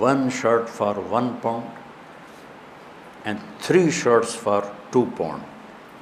1 shirt for 1 pound and 3 shirts for 2 pound,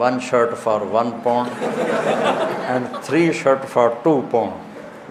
1 shirt for 1 pound and 3 shirt for 2 pound।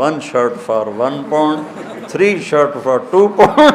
1 shirt for 1 pound 3 shirt for 2 pound।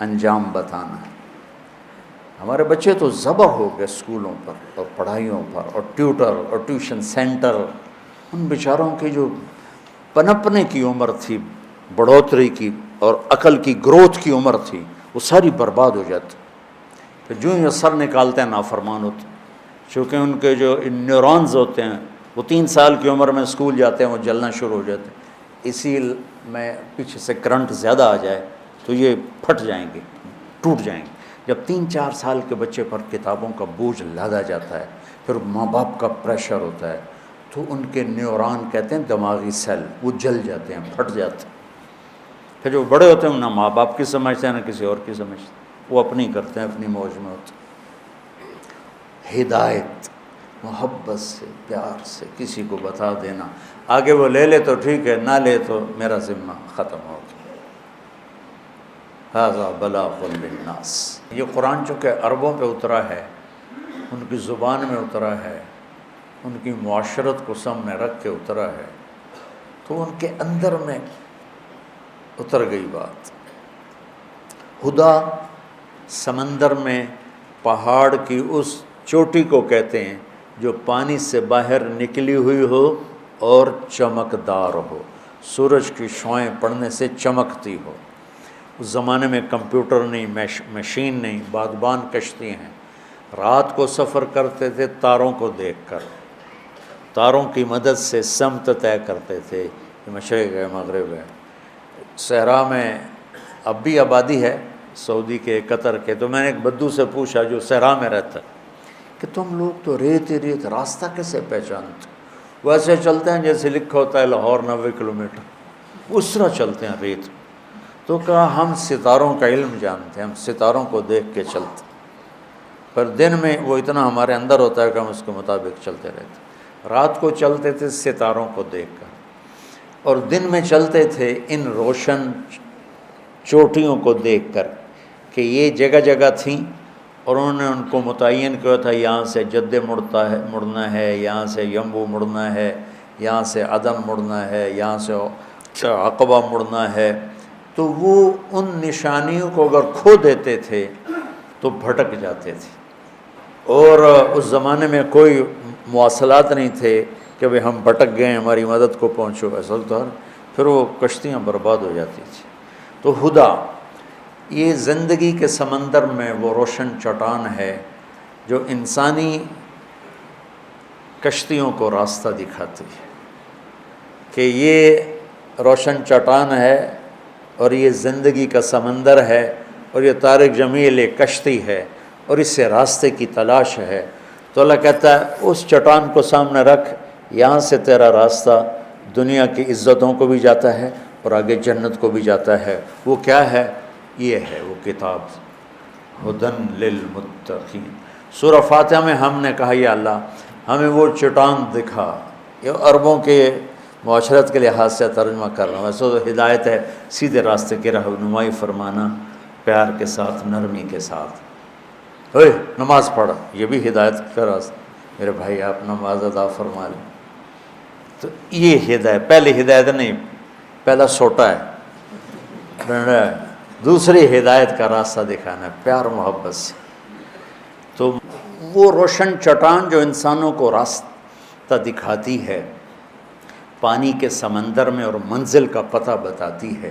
انجام بتانا ہے۔ ہمارے بچے تو ذبح ہو گئے اسکولوں پر اور پڑھائیوں پر اور ٹیوٹر اور ٹیوشن سینٹر، ان بیچاروں کی جو پنپنے کی عمر تھی، بڑھوتری کی اور عقل کی گروتھ کی عمر تھی، وہ ساری برباد ہو جاتی۔ پھر جو ہی سر نکالتے ہیں نافرمان ہوتے، چونکہ ان کے جو نیورونز ہوتے ہیں وہ 3 سال کی عمر میں اسکول جاتے ہیں، وہ جلنا شروع ہو جاتے ہیں، اسی میں پیچھے سے کرنٹ زیادہ آ جائے تو یہ پھٹ جائیں گے، ٹوٹ جائیں گے۔ جب 3-4 سال کے بچے پر کتابوں کا بوجھ لادا جاتا ہے، پھر ماں باپ کا پریشر ہوتا ہے، تو ان کے نیورون کہتے ہیں دماغی سیل، وہ جل جاتے ہیں، پھٹ جاتے ہیں۔ پھر جو بڑے ہوتے ہیں نہ ماں باپ کی سمجھتے ہیں نہ کسی اور کی سمجھتے ہیں، وہ اپنی کرتے ہیں، اپنی موج میں ہوتے ہیں۔ ہدایت محبت سے، پیار سے کسی کو بتا دینا، آگے وہ لے لے تو ٹھیک ہے، نہ لے تو میرا ذمہ ختم ہو گیا۔ ھذا بلاغ للناس۔ یہ قرآن چونکہ عربوں پہ اترا ہے، ان کی زبان میں اترا ہے، ان کی معاشرت کو سامنے رکھ کے اترا ہے، تو ان کے اندر میں اتر گئی بات۔ ہدا سمندر میں پہاڑ کی اس چوٹی کو کہتے ہیں جو پانی سے باہر نکلی ہوئی ہو اور چمکدار ہو، سورج کی شعاعیں پڑنے سے چمکتی ہو۔ اس زمانے میں کمپیوٹر نہیں، مشین نہیں، بادبان کشتی ہیں، رات کو سفر کرتے تھے تاروں کو دیکھ کر، تاروں کی مدد سے سمت طے کرتے تھے، یہ مشرق ہے مغرب ہے۔ صحرا میں اب بھی آبادی ہے، سعودی کے، قطر کے، تو میں نے ایک بدو سے پوچھا جو صحرا میں رہتا کہ تم لوگ تو ریت ہی ریت، راستہ کیسے پہچانتے؟ ویسے چلتے ہیں جیسے لکھا ہوتا ہے لاہور 90 کلومیٹر، اس طرح چلتے ہیں ریت۔ تو کہا ہم ستاروں کا علم جانتے ہیں، ہم ستاروں کو دیکھ کے چلتے، پر دن میں وہ اتنا ہمارے اندر ہوتا ہے کہ ہم اس کے مطابق چلتے رہتے۔ رات کو چلتے تھے ستاروں کو دیکھ کر، اور دن میں چلتے تھے ان روشن چوٹیوں کو دیکھ کر کہ یہ جگہ جگہ تھیں، اور انہوں نے ان کو متعین کیا تھا، یہاں سے جدے مڑنا ہے، یہاں سے یمبو مڑنا ہے، یہاں سے عدن مڑنا ہے، یہاں سے عقبہ مڑنا ہے۔ تو وہ ان نشانیوں کو اگر کھو دیتے تھے تو بھٹک جاتے تھے، اور اس زمانے میں کوئی مواصلات نہیں تھے کہ بھئی ہم بھٹک گئے ہماری مدد کو پہنچو، ایسا تو پھر وہ کشتیاں برباد ہو جاتی تھیں۔ تو ہدا یہ زندگی کے سمندر میں وہ روشن چٹان ہے جو انسانی کشتیوں کو راستہ دکھاتی ہے کہ یہ روشن چٹان ہے اور یہ زندگی کا سمندر ہے، اور یہ طارق جمیل ایک کشتی ہے اور اس سے راستے کی تلاش ہے۔ تو اللہ کہتا ہے اس چٹان کو سامنے رکھ، یہاں سے تیرا راستہ دنیا کی عزتوں کو بھی جاتا ہے اور آگے جنت کو بھی جاتا ہے۔ وہ کیا ہے؟ یہ ہے وہ کتاب، ہدن للمتقین۔ سورہ فاتحہ میں ہم نے کہا یا اللہ ہمیں وہ چٹان دکھا، یہ عربوں کے معاشرت کے لحاظ سے ترجمہ کر رہا ہوں، ویسے تو ہدایت ہے سیدھے راستے کی رہنمائی فرمانا، پیار کے ساتھ، نرمی کے ساتھ۔ اوے نماز پڑھ، یہ بھی ہدایت کا راستہ، میرے بھائی آپ نماز ادا فرما لیں۔ تو یہ ہدایت، پہلی ہدایت نہیں، پہلا سوٹا ہے، دوسری ہدایت کا راستہ دکھانا ہے پیار محبت سے۔ تو وہ روشن چٹان جو انسانوں کو راستہ دکھاتی ہے، پانی کے سمندر میں اور منزل کا پتہ بتاتی ہے،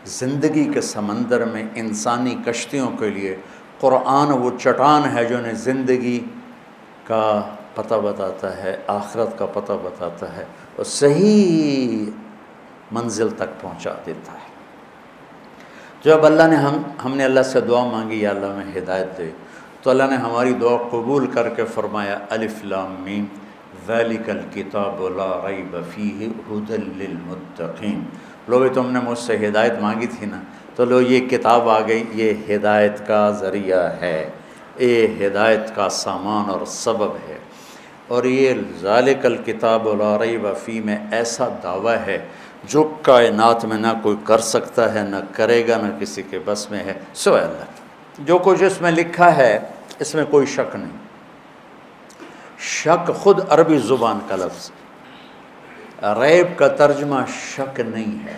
زندگی کے سمندر میں انسانی کشتیوں کے لیے قرآن وہ چٹان ہے جو انہیں زندگی کا پتہ بتاتا ہے، آخرت کا پتہ بتاتا ہے اور صحیح منزل تک پہنچا دیتا ہے۔ جب اللہ نے ہم نے اللہ سے دعا مانگی یا اللہ میں ہدایت دے، تو اللہ نے ہماری دعا قبول کر کے فرمایا الف لام میم ذالک الکتاب لا ریب فیہ ھدی للمتقین۔ لوگ تم نے مجھ سے ہدایت مانگی تھی نا، تو لو یہ کتاب آ گئی، یہ ہدایت کا ذریعہ ہے، یہ ہدایت کا سامان اور سبب ہے۔ اور یہ ذالک الکتاب لا ریب فیہ میں ایسا دعویٰ ہے جو کائنات میں نہ کوئی کر سکتا ہے، نہ کرے گا، نہ کسی کے بس میں ہے سوائے اللہ کے۔ جو کچھ اس میں لکھا ہے اس میں کوئی شک نہیں۔ شک خود عربی زبان کا لفظ، ریب کا ترجمہ شک نہیں ہے۔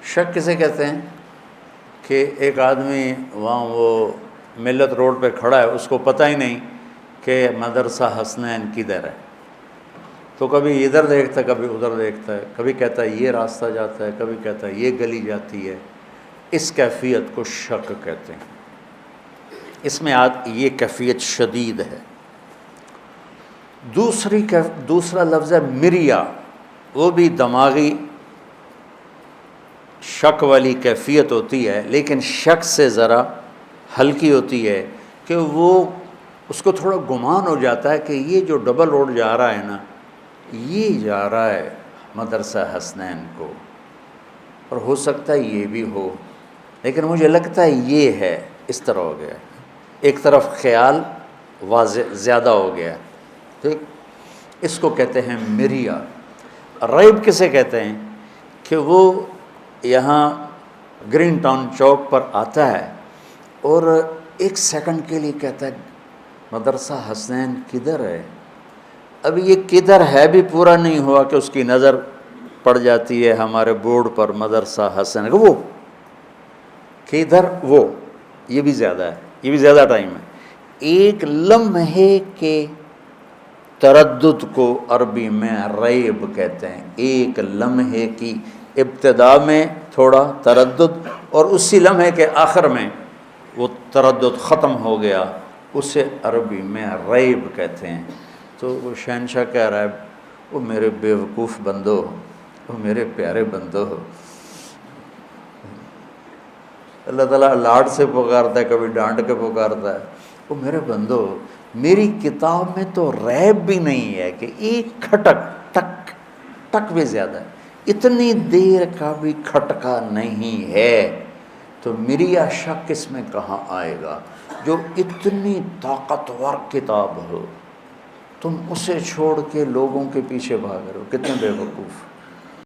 شک کسے کہتے ہیں؟ کہ ایک آدمی وہاں وہ ملت روڈ پہ کھڑا ہے، اس کو پتہ ہی نہیں کہ مدرسہ حسنین کدھر ہے، تو کبھی ادھر دیکھتا ہے کبھی ادھر دیکھتا ہے، کبھی کہتا ہے یہ راستہ جاتا ہے، کبھی کہتا ہے یہ گلی جاتی ہے۔ اس کیفیت کو شک کہتے ہیں، اس میں یہ کیفیت شدید ہے۔ دوسرا لفظ ہے مریا، وہ بھی دماغی شک والی کیفیت ہوتی ہے، لیکن شک سے ذرا ہلکی ہوتی ہے کہ وہ اس کو تھوڑا گمان ہو جاتا ہے کہ یہ جو ڈبل روڈ جا رہا ہے نا، یہ جا رہا ہے مدرسہ حسنین کو، اور ہو سکتا ہے یہ بھی ہو، لیکن مجھے لگتا ہے یہ ہے۔ اس طرح ہو گیا، ایک طرف خیال واضح زیادہ ہو گیا، ٹھیک۔ اس کو کہتے ہیں مریا۔ ریب کسے کہتے ہیں کہ وہ یہاں گرین ٹاؤن چوک پر آتا ہے اور ایک سیکنڈ کے لیے کہتا ہے مدرسہ حسنین کدھر ہے؟ اب یہ کدھر ہے بھی پورا نہیں ہوا کہ اس کی نظر پڑ جاتی ہے ہمارے بورڈ پر مدرسہ حسنین، وہ کدھر، وہ یہ بھی زیادہ ہے، یہ بھی زیادہ ٹائم ہے۔ ایک لمحے کے تردد کو عربی میں ریب کہتے ہیں۔ ایک لمحے کی ابتدا میں تھوڑا تردد اور اسی لمحے کے آخر میں وہ تردد ختم ہو گیا، اسے عربی میں ریب کہتے ہیں۔ تو وہ شہنشاہ کہہ رہا ہے وہ میرے بیوقوف بندو، وہ میرے پیارے بندو، اللہ تعالیٰ لاڈ سے پکارتا ہے، کبھی ڈانٹ کے پکارتا ہے، وہ میرے بندو میری کتاب میں تو ریب بھی نہیں ہے کہ ایک کھٹک، ٹک ٹک بھی زیادہ ہے، اتنی دیر کا بھی کھٹکا نہیں ہے، تو مریا شک اس میں کہاں آئے گا؟ جو اتنی طاقتور کتاب ہو، تم اسے چھوڑ کے لوگوں کے پیچھے بھاگ رہے ہو، کتنے بے وقوف۔